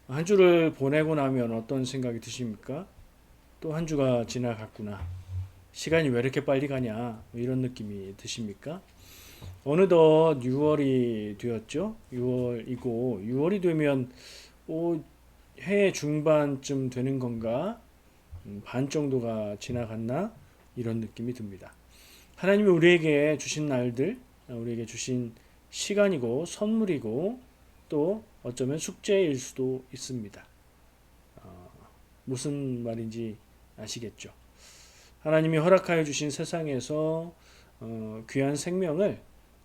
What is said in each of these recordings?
한 주를 보내고 나면 어떤 생각이 드십니까? 또 한 주가 지나갔구나. 시간이 왜 이렇게 빨리 가냐? 이런 느낌이 드십니까? 어느덧 6월이 되었죠? 6월이고 6월이 되면 해 중반쯤 되는 건가? 반 정도가 지나갔나? 이런 느낌이 듭니다. 하나님이 우리에게 주신 날들, 우리에게 주신 시간이고 선물이고 또 어쩌면 숙제일 수도 있습니다. 무슨 말인지 아시겠죠? 하나님이 허락하여 주신 세상에서 귀한 생명을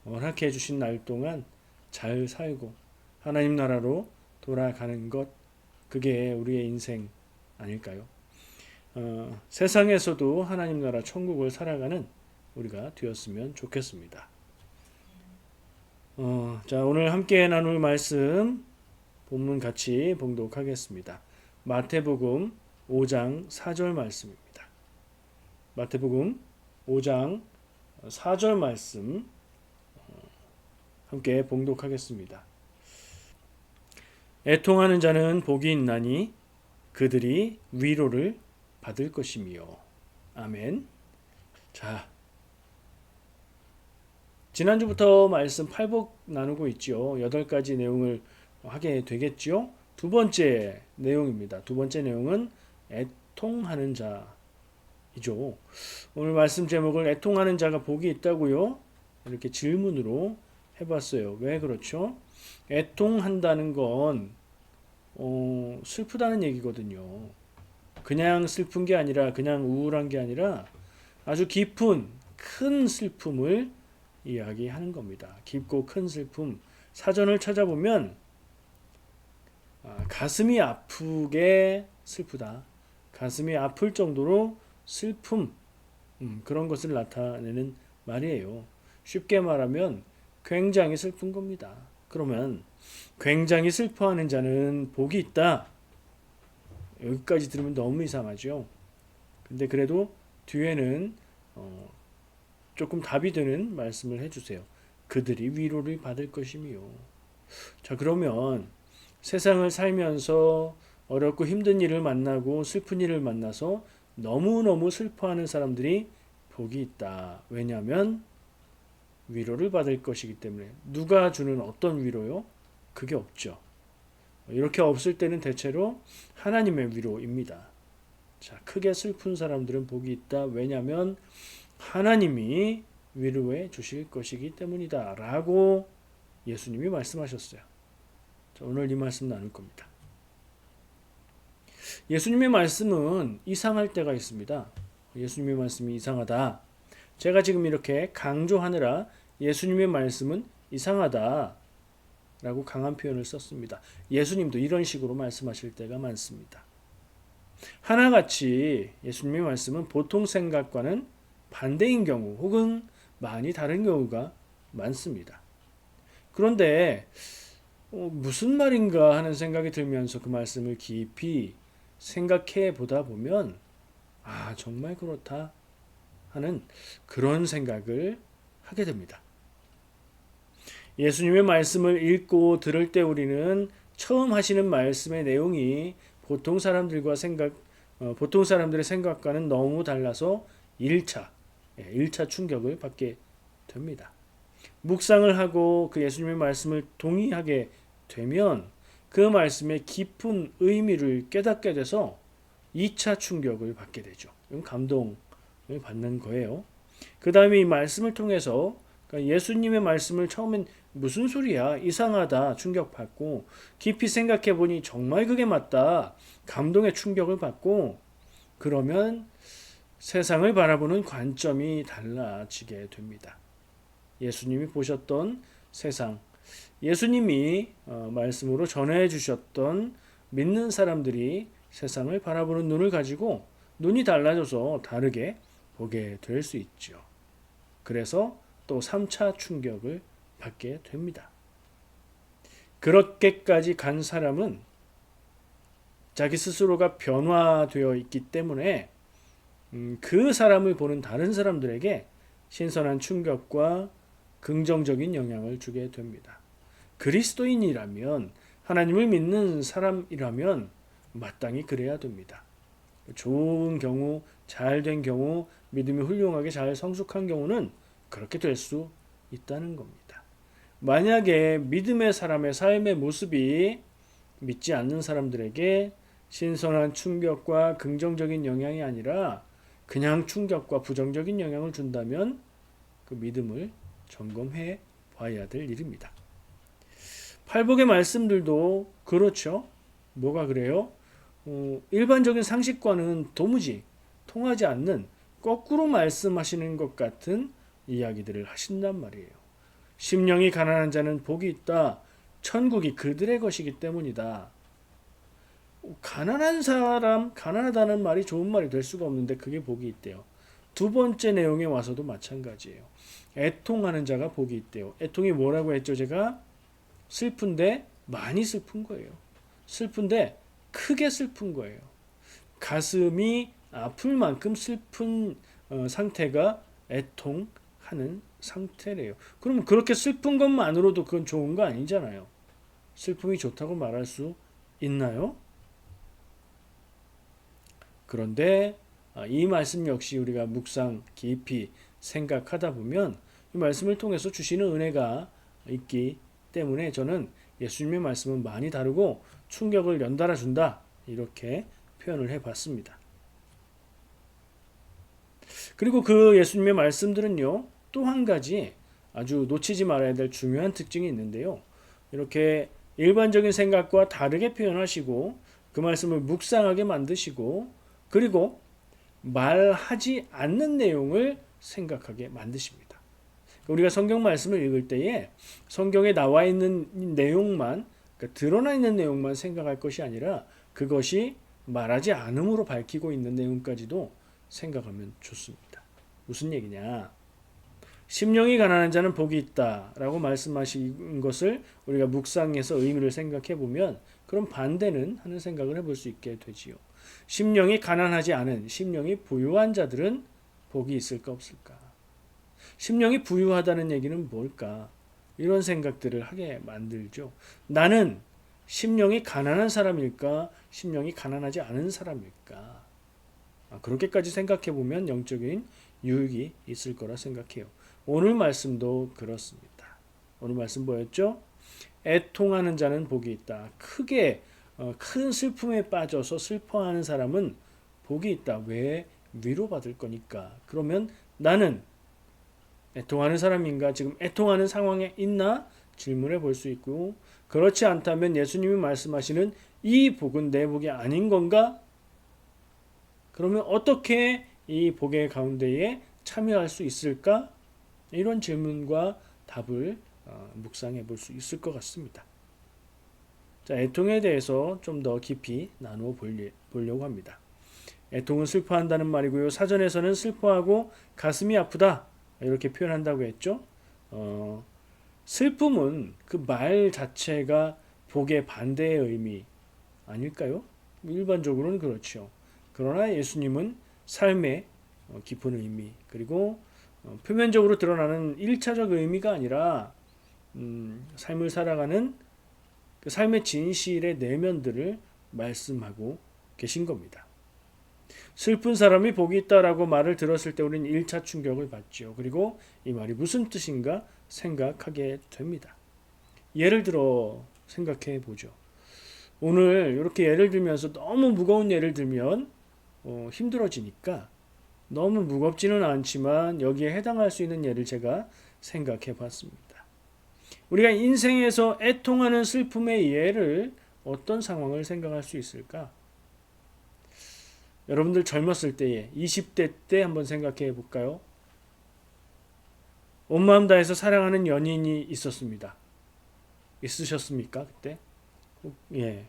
허락해 주신 날 동안 잘 살고 하나님 나라로 돌아가는 것, 그게 우리의 인생 아닐까요? 세상에서도 하나님 나라 천국을 살아가는 우리가 되었으면 좋겠습니다. 자, 오늘 함께 나눌 말씀 본문 같이 봉독하겠습니다. 마태복음 5장 4절 말씀입니다. 마태복음 5장 4절 말씀 함께 봉독하겠습니다. 애통하는 자는 복이 있나니 그들이 위로를 받을 것이며. 아멘. 자, 지난주부터 말씀 팔복 나누고 있죠. 8가지 내용을 하게 되겠죠. 두 번째 내용입니다. 두 번째 내용은 애통하는 자이죠. 오늘 말씀 제목을 애통하는 자가 복이 있다고요? 이렇게 질문으로 해봤어요. 왜 그렇죠? 애통한다는 건 슬프다는 얘기거든요. 그냥 슬픈 게 아니라 그냥 우울한 게 아니라 아주 깊은 큰 슬픔을 이야기하는 겁니다. 깊고 큰 슬픔. 사전을 찾아보면 가슴이 아프게 슬프다. 가슴이 아플 정도로 슬픔, 그런 것을 나타내는 말이에요. 쉽게 말하면 굉장히 슬픈 겁니다. 그러면 굉장히 슬퍼하는 자는 복이 있다. 여기까지 들으면 너무 이상하죠. 근데 그래도 뒤에는 조금 답이 되는 말씀을 해주세요. 그들이 위로를 받을 것이며. 자, 그러면 세상을 살면서 어렵고 힘든 일을 만나고 슬픈 일을 만나서 너무너무 슬퍼하는 사람들이 복이 있다. 왜냐하면 위로를 받을 것이기 때문에. 누가 주는 어떤 위로요? 그게 없죠. 이렇게 없을 때는 대체로 하나님의 위로입니다. 자, 크게 슬픈 사람들은 복이 있다. 왜냐하면 하나님이 위로해 주실 것이기 때문이다. 라고 예수님이 말씀하셨어요. 자, 오늘 이 말씀 나눌 겁니다. 예수님의 말씀은 이상할 때가 있습니다. 예수님의 말씀이 이상하다. 제가 지금 이렇게 강조하느라 예수님의 말씀은 이상하다 라고 강한 표현을 썼습니다. 예수님도 이런 식으로 말씀하실 때가 많습니다. 하나같이 예수님의 말씀은 보통 생각과는 반대인 경우 혹은 많이 다른 경우가 많습니다. 그런데 무슨 말인가 하는 생각이 들면서 그 말씀을 깊이 생각해 보다 보면 정말 그렇다 하는 그런 생각을 하게 됩니다. 예수님의 말씀을 읽고 들을 때 우리는 처음 하시는 말씀의 내용이 보통 사람들의 생각과는 너무 달라서 1차 충격을 받게 됩니다. 묵상을 하고 그 예수님의 말씀을 동의하게 되면 그 말씀의 깊은 의미를 깨닫게 돼서 2차 충격을 받게 되죠. 감동을 받는 거예요. 그 다음에 이 말씀을 통해서 예수님의 말씀을 처음엔 무슨 소리야? 이상하다. 충격받고 깊이 생각해 보니 정말 그게 맞다. 감동의 충격을 받고 그러면 세상을 바라보는 관점이 달라지게 됩니다. 예수님이 보셨던 세상, 예수님이 말씀으로 전해 주셨던 믿는 사람들이 세상을 바라보는 눈을 가지고 눈이 달라져서 다르게 보게 될 수 있죠. 그래서 또 3차 충격을 받게 됩니다. 그렇게까지 간 사람은 자기 스스로가 변화되어 있기 때문에 그 사람을 보는 다른 사람들에게 신선한 충격과 긍정적인 영향을 주게 됩니다. 그리스도인이라면 하나님을 믿는 사람이라면 마땅히 그래야 됩니다. 좋은 경우, 잘된 경우, 믿음이 훌륭하게 잘 성숙한 경우는 그렇게 될 수 있다는 겁니다. 만약에 믿음의 사람의 삶의 모습이 믿지 않는 사람들에게 신선한 충격과 긍정적인 영향이 아니라 그냥 충격과 부정적인 영향을 준다면 그 믿음을 점검해 봐야 될 일입니다. 팔복의 말씀들도 그렇죠. 뭐가 그래요? 일반적인 상식과는 도무지 통하지 않는 거꾸로 말씀하시는 것 같은 이야기들을 하신단 말이에요. 심령이 가난한 자는 복이 있다. 천국이 그들의 것이기 때문이다. 가난한 사람, 가난하다는 말이 좋은 말이 될 수가 없는데 그게 복이 있대요. 두 번째 내용에 와서도 마찬가지예요. 애통하는 자가 복이 있대요. 애통이 뭐라고 했죠? 제가 슬픈데 많이 슬픈 거예요. 슬픈데 크게 슬픈 거예요. 가슴이 아플 만큼 슬픈 상태가 애통하는 상태래요. 그럼 그렇게 슬픈 것만으로도 그건 좋은 거 아니잖아요. 슬픔이 좋다고 말할 수 있나요? 그런데 이 말씀 역시 우리가 묵상 깊이 생각하다 보면 이 말씀을 통해서 주시는 은혜가 있기 때문에 저는 예수님의 말씀은 많이 다르고 충격을 연달아 준다 이렇게 표현을 해봤습니다. 그리고 그 예수님의 말씀들은요 또 한 가지 아주 놓치지 말아야 될 중요한 특징이 있는데요. 이렇게 일반적인 생각과 다르게 표현하시고 그 말씀을 묵상하게 만드시고 그리고 말하지 않는 내용을 생각하게 만드십니다. 우리가 성경 말씀을 읽을 때에 성경에 나와 있는 내용만, 그러니까 드러나 있는 내용만 생각할 것이 아니라 그것이 말하지 않음으로 밝히고 있는 내용까지도 생각하면 좋습니다. 무슨 얘기냐? 심령이 가난한 자는 복이 있다 라고 말씀하신 것을 우리가 묵상해서 의미를 생각해 보면 그럼 반대는 하는 생각을 해볼 수 있게 되지요. 심령이 가난하지 않은, 심령이 부유한 자들은 복이 있을까 없을까? 심령이 부유하다는 얘기는 뭘까? 이런 생각들을 하게 만들죠. 나는 심령이 가난한 사람일까? 심령이 가난하지 않은 사람일까? 그렇게까지 생각해 보면 영적인 유익이 있을 거라 생각해요. 오늘 말씀도 그렇습니다. 오늘 말씀 뭐였죠? 애통하는 자는 복이 있다. 크게 큰 슬픔에 빠져서 슬퍼하는 사람은 복이 있다. 왜? 위로받을 거니까. 그러면 나는 애통하는 사람인가? 지금 애통하는 상황에 있나? 질문해 볼 수 있고 그렇지 않다면 예수님이 말씀하시는 이 복은 내 복이 아닌 건가? 그러면 어떻게 이 복의 가운데에 참여할 수 있을까? 이런 질문과 답을 묵상해 볼 수 있을 것 같습니다. 자, 애통에 대해서 좀 더 깊이 나누어 보려고 합니다. 애통은 슬퍼한다는 말이고요. 사전에서는 슬퍼하고 가슴이 아프다 이렇게 표현한다고 했죠. 슬픔은 그 말 자체가 복의 반대의 의미 아닐까요? 일반적으로는 그렇죠. 그러나 예수님은 삶의 깊은 의미 그리고 표면적으로 드러나는 1차적 의미가 아니라 삶을 살아가는 그 삶의 진실의 내면들을 말씀하고 계신 겁니다. 슬픈 사람이 복이 있다라고 말을 들었을 때 우리는 1차 충격을 받죠. 그리고 이 말이 무슨 뜻인가 생각하게 됩니다. 예를 들어 생각해 보죠. 오늘 이렇게 예를 들면서 너무 무거운 예를 들면 힘들어지니까 너무 무겁지는 않지만 여기에 해당할 수 있는 예를 제가 생각해 봤습니다. 우리가 인생에서 애통하는 슬픔의 예를 어떤 상황을 생각할 수 있을까? 여러분들 젊었을 때에 20대 때 한번 생각해 볼까요? 온 마음 다해서 사랑하는 연인이 있었습니다. 있으셨습니까? 그때? 예.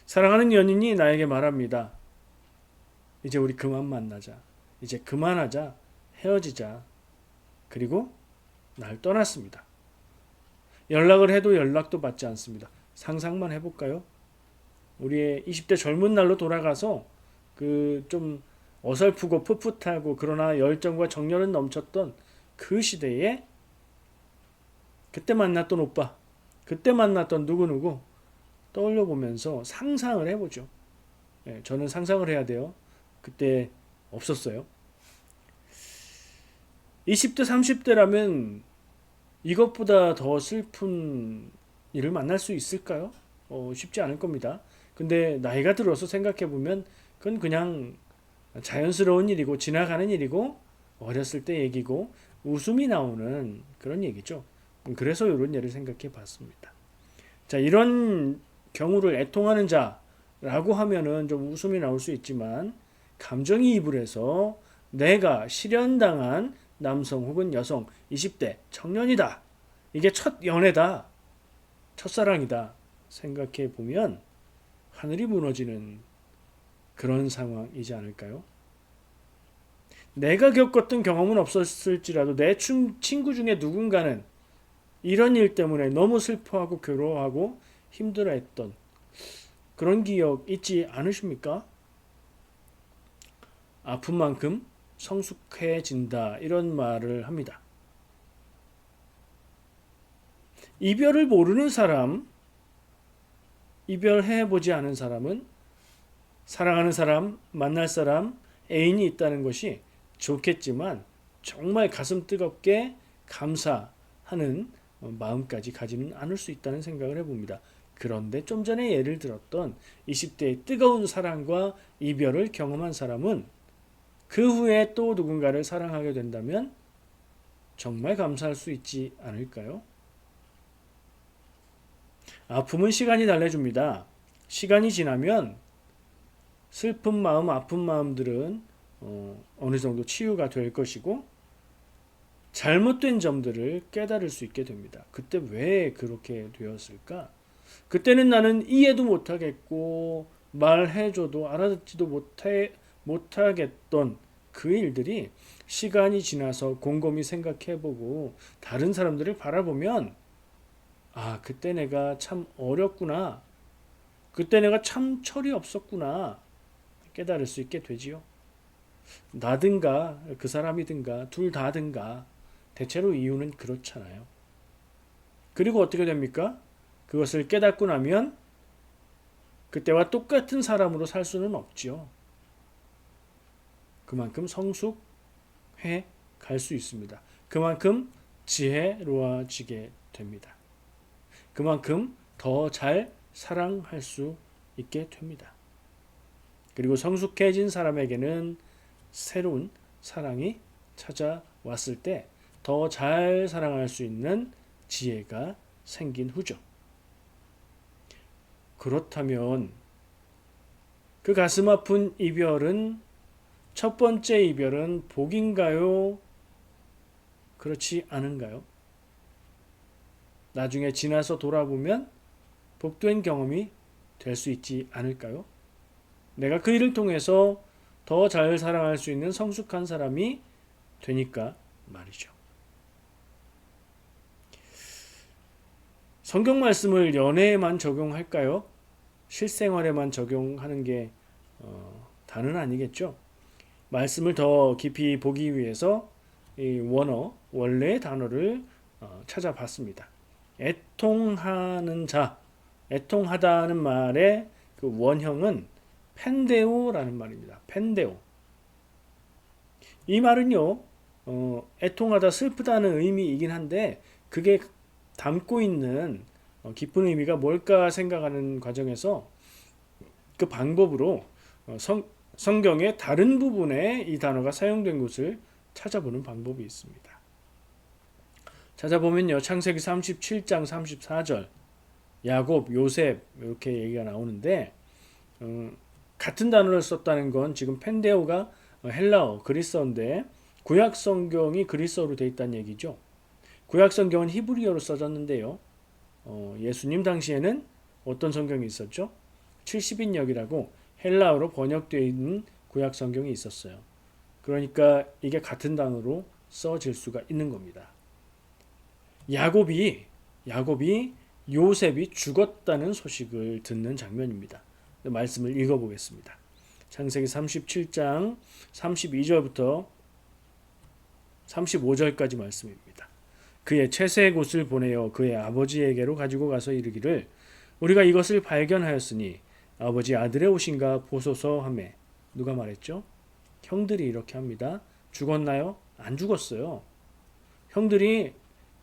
사랑하는 연인이 나에게 말합니다. 이제 우리 그만 만나자. 이제 그만하자. 헤어지자. 그리고 날 떠났습니다. 연락을 해도 연락도 받지 않습니다. 상상만 해볼까요? 우리의 20대 젊은 날로 돌아가서 그 좀 어설프고 풋풋하고 그러나 열정과 정열은 넘쳤던 그 시대에 그때 만났던 오빠, 그때 만났던 누구누구 떠올려 보면서 상상을 해보죠. 예, 저는 상상을 해야 돼요. 그때 없었어요. 20대, 30대라면 이것보다 더 슬픈 일을 만날 수 있을까요? 쉽지 않을 겁니다. 근데 나이가 들어서 생각해 보면 그건 그냥 자연스러운 일이고 지나가는 일이고 어렸을 때 얘기고 웃음이 나오는 그런 얘기죠. 그래서 이런 예를 생각해 봤습니다. 자, 이런 경우를 애통하는 자라고 하면은 좀 웃음이 나올 수 있지만 감정이입을 해서 내가 실현당한 남성 혹은 여성 20대 청년이다. 이게 첫 연애다. 첫사랑이다. 생각해 보면 하늘이 무너지는 그런 상황이지 않을까요? 내가 겪었던 경험은 없었을지라도 내 친구 중에 누군가는 이런 일 때문에 너무 슬퍼하고 괴로워하고 힘들어했던 그런 기억 있지 않으십니까? 아픈 만큼 성숙해진다 이런 말을 합니다. 이별을 모르는 사람, 이별해보지 않은 사람은 사랑하는 사람, 만날 사람, 애인이 있다는 것이 좋겠지만 정말 가슴 뜨겁게 감사하는 마음까지 가지는 않을 수 있다는 생각을 해봅니다. 그런데 좀 전에 예를 들었던 20대의 뜨거운 사랑과 이별을 경험한 사람은 그 후에 또 누군가를 사랑하게 된다면 정말 감사할 수 있지 않을까요? 아픔은 시간이 달래줍니다. 시간이 지나면 슬픈 마음, 아픈 마음들은 어느 정도 치유가 될 것이고 잘못된 점들을 깨달을 수 있게 됩니다. 그때 왜 그렇게 되었을까? 그때는 나는 이해도 못하겠고 말해줘도 알아듣지도 못하겠던 그 일들이 시간이 지나서 곰곰이 생각해보고 다른 사람들을 바라보면 아, 그때 내가 참 어렸구나. 그때 내가 참 철이 없었구나. 깨달을 수 있게 되지요. 나든가 그 사람이든가 둘 다든가 대체로 이유는 그렇잖아요. 그리고 어떻게 됩니까? 그것을 깨닫고 나면 그때와 똑같은 사람으로 살 수는 없지요. 그만큼 성숙해 갈 수 있습니다. 그만큼 지혜로워지게 됩니다. 그만큼 더 잘 사랑할 수 있게 됩니다. 그리고 성숙해진 사람에게는 새로운 사랑이 찾아왔을 때 더 잘 사랑할 수 있는 지혜가 생긴 후죠. 그렇다면 그 가슴 아픈 이별은 첫 번째 이별은 복인가요? 그렇지 않은가요? 나중에 지나서 돌아보면 복된 경험이 될 수 있지 않을까요? 내가 그 일을 통해서 더 잘 사랑할 수 있는 성숙한 사람이 되니까 말이죠. 성경 말씀을 연애에만 적용할까요? 실생활에만 적용하는 게 다는 아니겠죠. 말씀을 더 깊이 보기 위해서 이 원래의 단어를 찾아봤습니다. 애통하는 자, 애통하다는 말의 그 원형은 펜데오라는 말입니다. 펜데오. 이 말은요, 애통하다, 슬프다는 의미이긴 한데 그게 담고 있는 깊은 의미가 뭘까 생각하는 과정에서 그 방법으로 성경의 다른 부분에 이 단어가 사용된 곳을 찾아보는 방법이 있습니다. 찾아보면요, 창세기 37장 34절 야곱, 요셉 이렇게 얘기가 나오는데 같은 단어를 썼다는 건 지금 펜데오가 헬라어, 그리스어인데 구약 성경이 그리스어로 되어 있다는 얘기죠. 구약 성경은 히브리어로 써졌는데요. 예수님 당시에는 어떤 성경이 있었죠? 70인역이라고 헬라어로 번역되어 있는 구약 성경이 있었어요. 그러니까 이게 같은 단어로 써질 수가 있는 겁니다. 야곱이 요셉이 죽었다는 소식을 듣는 장면입니다. 말씀을 읽어보겠습니다. 창세기 37장 32절부터 35절까지 말씀입니다. 그의 채색 옷을 보내어 그의 아버지에게로 가지고 가서 이르기를 우리가 이것을 발견하였으니 아버지 아들의 옷인가 보소서 하매. 누가 말했죠? 형들이 이렇게 합니다. 죽었나요? 안 죽었어요. 형들이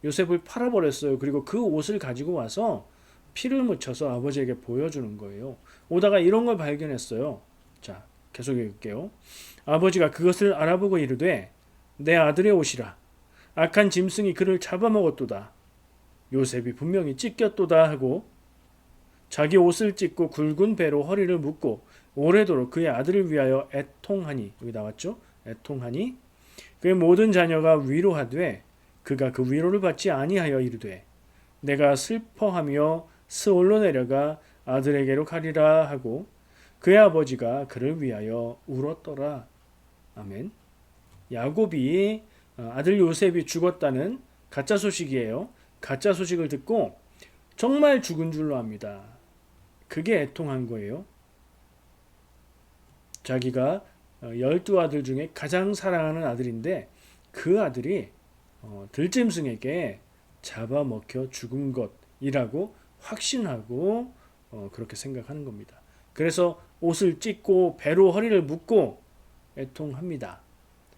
요셉을 팔아버렸어요. 그리고 그 옷을 가지고 와서 피를 묻혀서 아버지에게 보여주는 거예요. 오다가 이런 걸 발견했어요. 자, 계속 읽을게요. 아버지가 그것을 알아보고 이르되 내 아들의 옷이라. 악한 짐승이 그를 잡아먹었도다. 요셉이 분명히 찢겼도다 하고 자기 옷을 찢고 굵은 배로 허리를 묶고 오래도록 그의 아들을 위하여 애통하니. 여기 나왔죠? 애통하니 그의 모든 자녀가 위로하되 그가 그 위로를 받지 아니하여 이르되 내가 슬퍼하며 스올로 내려가 아들에게로 가리라 하고 그의 아버지가 그를 위하여 울었더라. 아멘. 야곱이 아들 요셉이 죽었다는 가짜 소식이에요. 가짜 소식을 듣고 정말 죽은 줄로 압니다. 그게 애통한 거예요. 자기가 12아들 중에 가장 사랑하는 아들인데 그 아들이 들짐승에게 잡아먹혀 죽은 것이라고 확신하고 그렇게 생각하는 겁니다. 그래서 옷을 찢고 배로 허리를 묶고 애통합니다.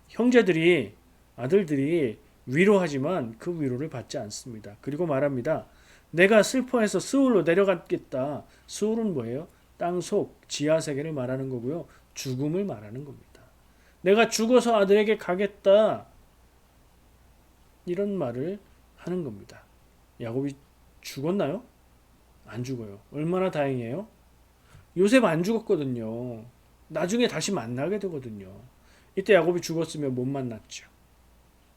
형제들이 아들들이 위로하지만 그 위로를 받지 않습니다. 그리고 말합니다. 내가 슬퍼해서 스울로 내려갔겠다. 스울은 뭐예요? 땅속 지하세계를 말하는 거고요. 죽음을 말하는 겁니다. 내가 죽어서 아들에게 가겠다. 이런 말을 하는 겁니다. 야곱이 죽었나요? 안 죽어요. 얼마나 다행이에요? 요셉 안 죽었거든요. 나중에 다시 만나게 되거든요. 이때 야곱이 죽었으면 못 만났죠.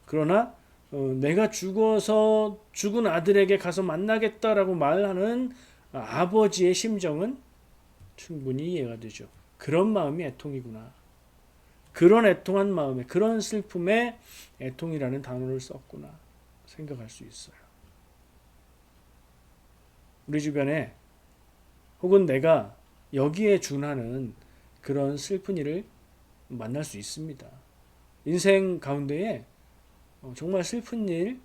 그러나 내가 죽어서 죽은 아들에게 가서 만나겠다라고 말하는 아버지의 심정은 충분히 이해가 되죠. 그런 마음이 애통이구나. 그런 애통한 마음에, 그런 슬픔에 애통이라는 단어를 썼구나 생각할 수 있어요. 우리 주변에 혹은 내가 여기에 준하는 그런 슬픈 일을 만날 수 있습니다. 인생 가운데에 정말 슬픈 일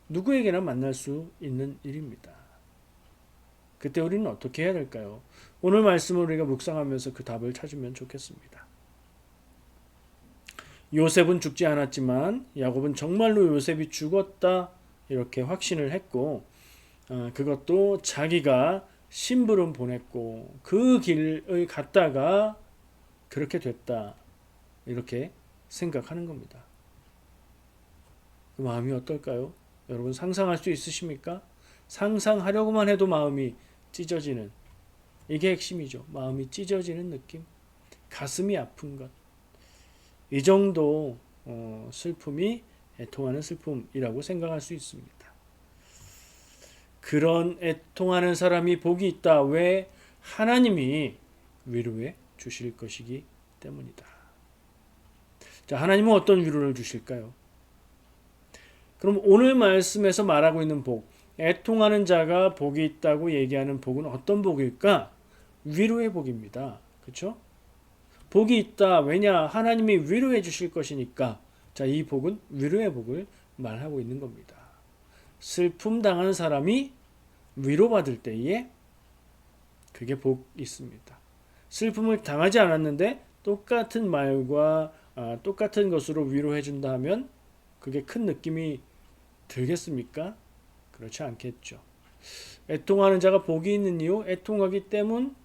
누구에게나 만날 수 있는 일입니다. 그때 우리는 어떻게 해야 될까요? 오늘 말씀을 우리가 묵상하면서 그 답을 찾으면 좋겠습니다. 요셉은 죽지 않았지만 야곱은 정말로 요셉이 죽었다 이렇게 확신을 했고 그것도 자기가 심부름 보냈고 그 길을 갔다가 그렇게 됐다 이렇게 생각하는 겁니다. 그 마음이 어떨까요? 여러분 상상할 수 있으십니까? 상상하려고만 해도 마음이 찢어지는 이게 핵심이죠. 마음이 찢어지는 느낌, 가슴이 아픈 것. 이 정도 슬픔이 애통하는 슬픔이라고 생각할 수 있습니다. 그런 애통하는 사람이 복이 있다. 왜? 하나님이 위로해 주실 것이기 때문이다. 자, 하나님은 어떤 위로를 주실까요? 그럼 오늘 말씀에서 말하고 있는 복, 애통하는 자가 복이 있다고 얘기하는 복은 어떤 복일까? 위로의 복입니다. 그렇죠? 복이 있다. 왜냐? 하나님이 위로해 주실 것이니까. 자, 이 복은 위로의 복을 말하고 있는 겁니다. 슬픔 당한 사람이 위로받을 때에 그게 복이 있습니다. 슬픔을 당하지 않았는데 똑같은 말과 똑같은 것으로 위로해 준다 하면 그게 큰 느낌이 들겠습니까? 그렇지 않겠죠. 애통하는 자가 복이 있는 이유, 애통하기 때문,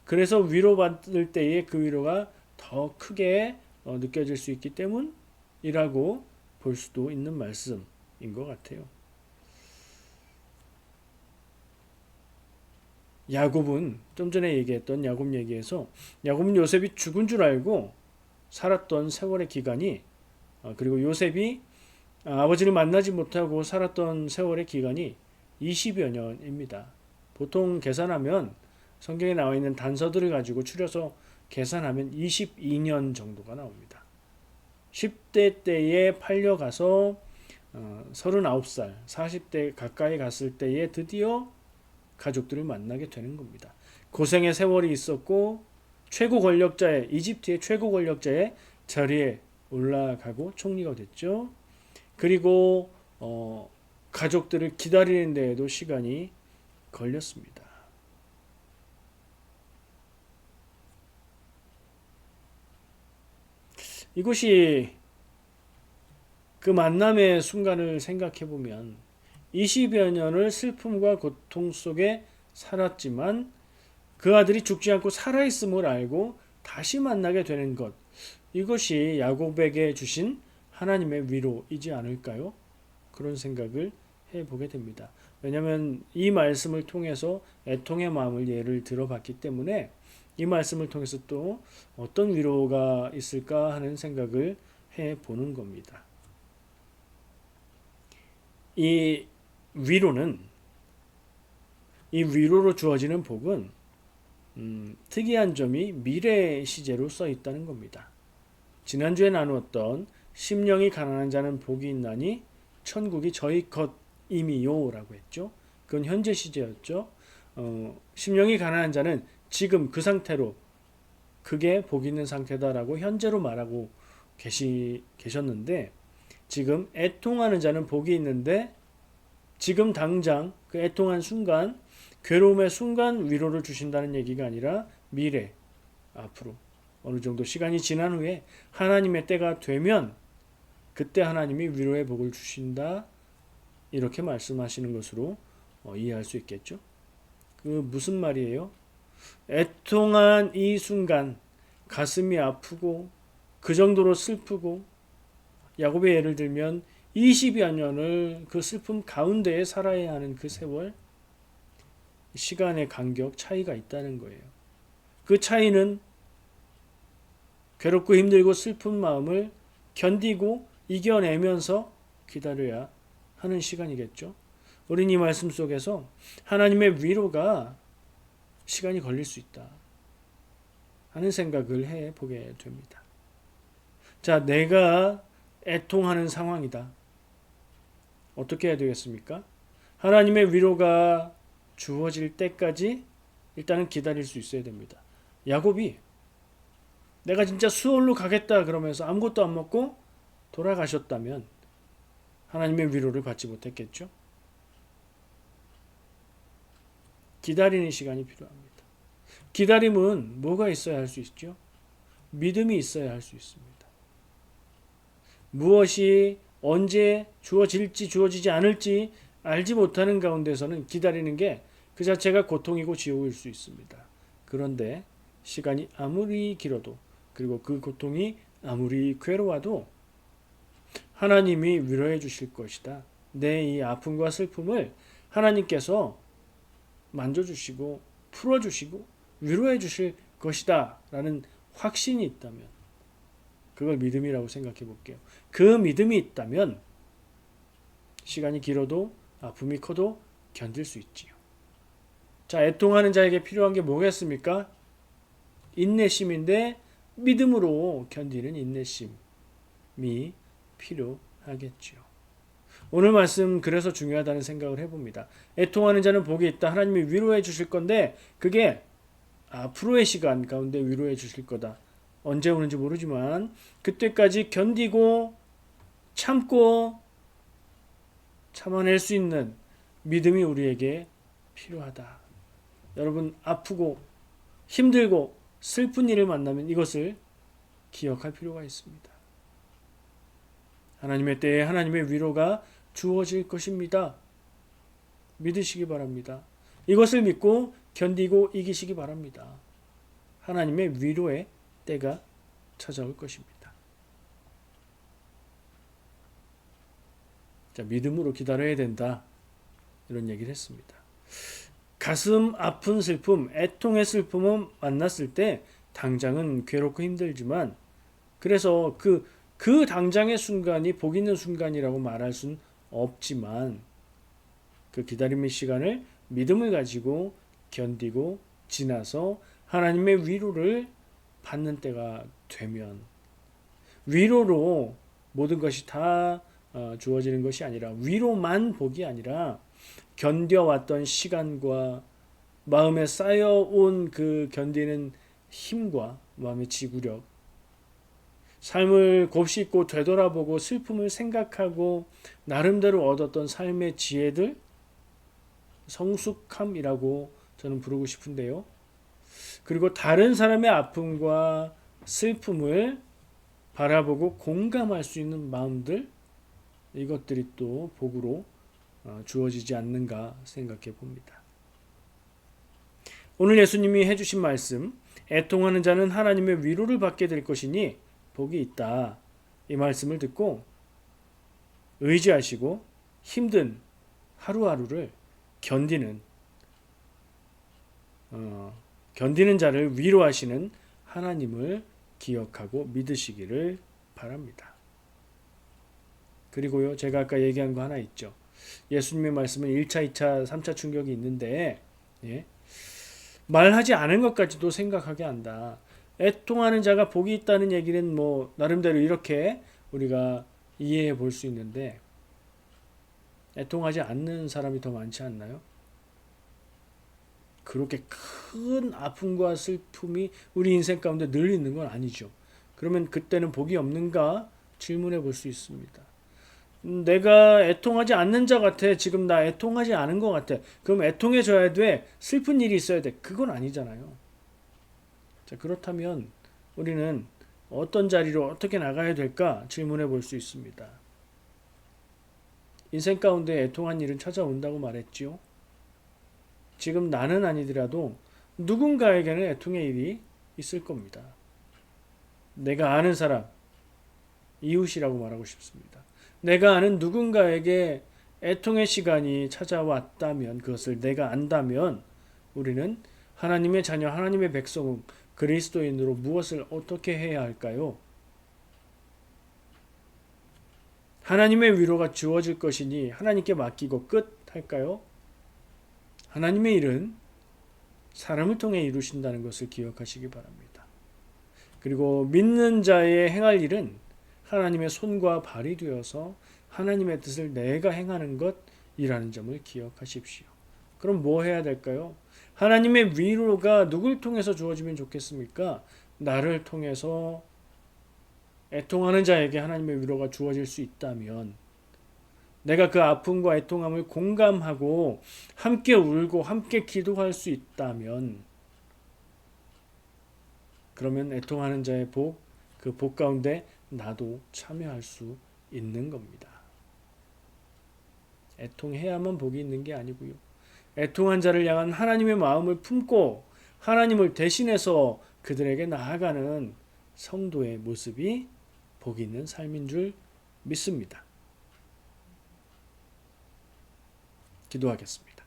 그래서 위로받을 때에 그 위로가 더 크게 느껴질 수 있기 때문이라고 볼 수도 있는 말씀인 것 같아요. 야곱은 좀 전에 얘기했던 야곱 얘기에서 야곱은 요셉이 죽은 줄 알고 살았던 세월의 기간이 그리고 요셉이 아버지를 만나지 못하고 살았던 세월의 기간이 20여 년입니다. 보통 계산하면 성경에 나와 있는 단서들을 가지고 추려서 계산하면 22년 정도가 나옵니다. 10대 때에 팔려가서 39살, 40대 가까이 갔을 때에 드디어 가족들을 만나게 되는 겁니다. 고생의 세월이 있었고 최고 권력자의 이집트의 최고 권력자의 자리에 올라가고 총리가 됐죠. 그리고 가족들을 기다리는 데에도 시간이 걸렸습니다. 이것이 그 만남의 순간을 생각해 보면 20여 년을 슬픔과 고통 속에 살았지만 그 아들이 죽지 않고 살아있음을 알고 다시 만나게 되는 것, 이것이 야곱에게 주신 하나님의 위로이지 않을까요? 그런 생각을 해보게 됩니다. 왜냐하면 이 말씀을 통해서 애통의 마음을 예를 들어봤기 때문에 이 말씀을 통해서 또 어떤 위로가 있을까 하는 생각을 해보는 겁니다. 이 위로는, 이 위로로 주어지는 복은 특이한 점이 미래 시제로 써 있다는 겁니다. 지난주에 나누었던 심령이 가난한 자는 복이 있나니 천국이 저희 것임이요 라고 했죠. 그건 현재 시제였죠. 심령이 가난한 자는 지금 그 상태로 그게 복 있는 상태다라고 현재로 말하고 계셨는데, 지금 애통하는 자는 복이 있는데 지금 당장 그 애통한 순간, 괴로움의 순간 위로를 주신다는 얘기가 아니라 미래, 앞으로 어느 정도 시간이 지난 후에 하나님의 때가 되면 그때 하나님이 위로의 복을 주신다, 이렇게 말씀하시는 것으로 이해할 수 있겠죠. 그 무슨 말이에요? 애통한 이 순간 가슴이 아프고 그 정도로 슬프고, 야곱의 예를 들면 20여 년을 그 슬픔 가운데에 살아야 하는 그 세월, 시간의 간격 차이가 있다는 거예요. 그 차이는 괴롭고 힘들고 슬픈 마음을 견디고 이겨내면서 기다려야 하는 시간이겠죠. 우린 이 말씀 속에서 하나님의 위로가 시간이 걸릴 수 있다 하는 생각을 해보게 됩니다. 자, 내가 애통하는 상황이다. 어떻게 해야 되겠습니까? 하나님의 위로가 주어질 때까지 일단은 기다릴 수 있어야 됩니다. 야곱이 내가 진짜 수월로 가겠다 그러면서 아무것도 안 먹고 돌아가셨다면 하나님의 위로를 받지 못했겠죠? 기다리는 시간이 필요합니다. 기다림은 뭐가 있어야 할 수 있죠? 믿음이 있어야 할 수 있습니다. 무엇이 언제 주어질지 주어지지 않을지 알지 못하는 가운데서는 기다리는 게 그 자체가 고통이고 지옥일 수 있습니다. 그런데 시간이 아무리 길어도, 그리고 그 고통이 아무리 괴로워도 하나님이 위로해 주실 것이다. 내 이 아픔과 슬픔을 하나님께서 만져주시고 풀어주시고 위로해 주실 것이다 라는 확신이 있다면, 그걸 믿음이라고 생각해 볼게요. 그 믿음이 있다면 시간이 길어도 아픔이 커도 견딜 수 있지요. 자, 애통하는 자에게 필요한 게 뭐겠습니까? 인내심인데 믿음으로 견디는 인내심이 필요하겠지요. 오늘 말씀 그래서 중요하다는 생각을 해봅니다. 애통하는 자는 복이 있다. 하나님이 위로해 주실 건데 그게 앞으로의 시간 가운데 위로해 주실 거다. 언제 오는지 모르지만 그때까지 견디고 참고 참아낼 수 있는 믿음이 우리에게 필요하다. 여러분, 아프고 힘들고 슬픈 일을 만나면 이것을 기억할 필요가 있습니다. 하나님의 때에 하나님의 위로가 주어질 것입니다. 믿으시기 바랍니다. 이것을 믿고 견디고 이기시기 바랍니다. 하나님의 위로의 때가 찾아올 것입니다. 자, 믿음으로 기다려야 된다, 이런 얘기를 했습니다. 가슴 아픈 슬픔, 애통의 슬픔은 만났을 때 당장은 괴롭고 힘들지만, 그래서 그 당장의 순간이 복 있는 순간이라고 말할 수는 없지만, 그 기다림의 시간을 믿음을 가지고 견디고 지나서 하나님의 위로를 받는 때가 되면, 위로로 모든 것이 다 주어지는 것이 아니라, 위로만 복이 아니라 견뎌왔던 시간과 마음에 쌓여온 그 견디는 힘과 마음의 지구력, 삶을 곱씹고 되돌아보고 슬픔을 생각하고 나름대로 얻었던 삶의 지혜들, 성숙함이라고 저는 부르고 싶은데요. 그리고 다른 사람의 아픔과 슬픔을 바라보고 공감할 수 있는 마음들, 이것들이 또 복으로 주어지지 않는가 생각해 봅니다. 오늘 예수님이 해주신 말씀, 애통하는 자는 하나님의 위로를 받게 될 것이니 복이 있다. 이 말씀을 듣고 의지하시고 힘든 하루하루를 견디는 자를 위로하시는 하나님을 기억하고 믿으시기를 바랍니다. 그리고요, 제가 아까 얘기한 거 하나 있죠. 예수님의 말씀은 1차, 2차, 3차 충격이 있는데, 예? 말하지 않은 것까지도 생각하게 한다. 애통하는 자가 복이 있다는 얘기는 뭐 나름대로 이렇게 우리가 이해해 볼 수 있는데, 애통하지 않는 사람이 더 많지 않나요? 그렇게 큰 아픔과 슬픔이 우리 인생 가운데 늘 있는 건 아니죠. 그러면 그때는 복이 없는가 질문해 볼 수 있습니다. 내가 애통하지 않는 자 같아. 지금 나 애통하지 않은 것 같아. 그럼 애통해져야 돼. 슬픈 일이 있어야 돼. 그건 아니잖아요. 자, 그렇다면 우리는 어떤 자리로 어떻게 나가야 될까 질문해 볼 수 있습니다. 인생 가운데 애통한 일은 찾아온다고 말했지요. 지금 나는 아니더라도 누군가에게는 애통의 일이 있을 겁니다. 내가 아는 사람, 이웃이라고 말하고 싶습니다. 내가 아는 누군가에게 애통의 시간이 찾아왔다면, 그것을 내가 안다면 우리는 하나님의 자녀, 하나님의 백성, 그리스도인으로 무엇을 어떻게 해야 할까요? 하나님의 위로가 주어질 것이니 하나님께 맡기고 끝 할까요? 하나님의 일은 사람을 통해 이루신다는 것을 기억하시기 바랍니다. 그리고 믿는 자의 행할 일은 하나님의 손과 발이 되어서 하나님의 뜻을 내가 행하는 것이라는 점을 기억하십시오. 그럼 뭐 해야 될까요? 하나님의 위로가 누굴 통해서 주어지면 좋겠습니까? 나를 통해서 애통하는 자에게 하나님의 위로가 주어질 수 있다면, 내가 그 아픔과 애통함을 공감하고 함께 울고 함께 기도할 수 있다면, 그러면 애통하는 자의 복, 그 복 가운데 나도 참여할 수 있는 겁니다. 애통해야만 복이 있는 게 아니고요. 애통한 자를 향한 하나님의 마음을 품고 하나님을 대신해서 그들에게 나아가는 성도의 모습이 복이 있는 삶인 줄 믿습니다. 기도하겠습니다.